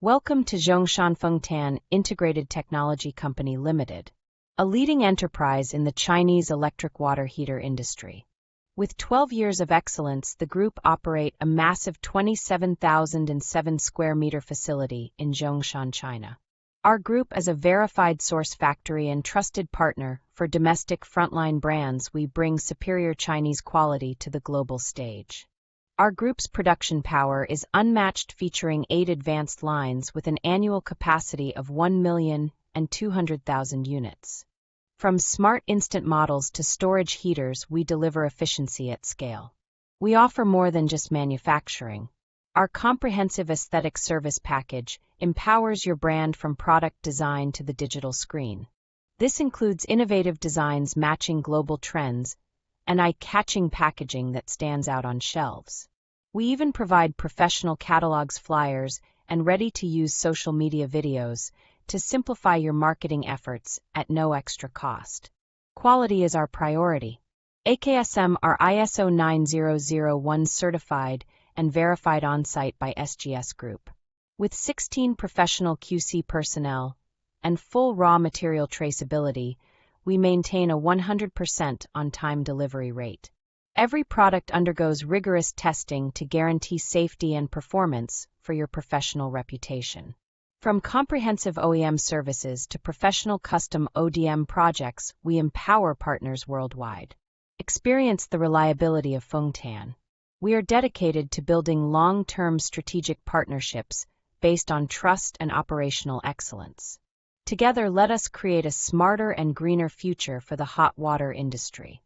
Welcome to Zhongshan FENGT Integrated Technology Company Limited, a leading enterprise in the Chinese electric water heater industry. With 12 years of excellence, the group operates a massive 27,007 square meter facility in Zhongshan, China. Our group is a verified source factory and trusted partner for domestic frontline brands. We bring superior Chinese quality to the global stage. Our group's production power is unmatched, featuring 8 advanced lines with an annual capacity of 1,200,000 units. From smart instant models to storage heaters, we deliver efficiency at scale. We offer more than just manufacturing. Our comprehensive aesthetic service package empowers your brand from product design to the digital screen. This includes innovative designs matching global trends and eye-catching packaging that stands out on shelves. We even provide professional catalogs, flyers, and ready-to-use social media videos to simplify your marketing efforts at no extra cost. Quality is our priority. AKSM are ISO 9001 certified and verified on-site by SGS Group. With 16 professional QC personnel and full raw material traceability, we maintain a 100% on-time delivery rate. Every product undergoes rigorous testing to guarantee safety and performance for your professional reputation. From comprehensive OEM services to professional custom ODM projects, we empower partners worldwide. Experience the reliability of FENGT. We are dedicated to building long-term strategic partnerships based on trust and operational excellence. Together, let us create a smarter and greener future for the hot water industry.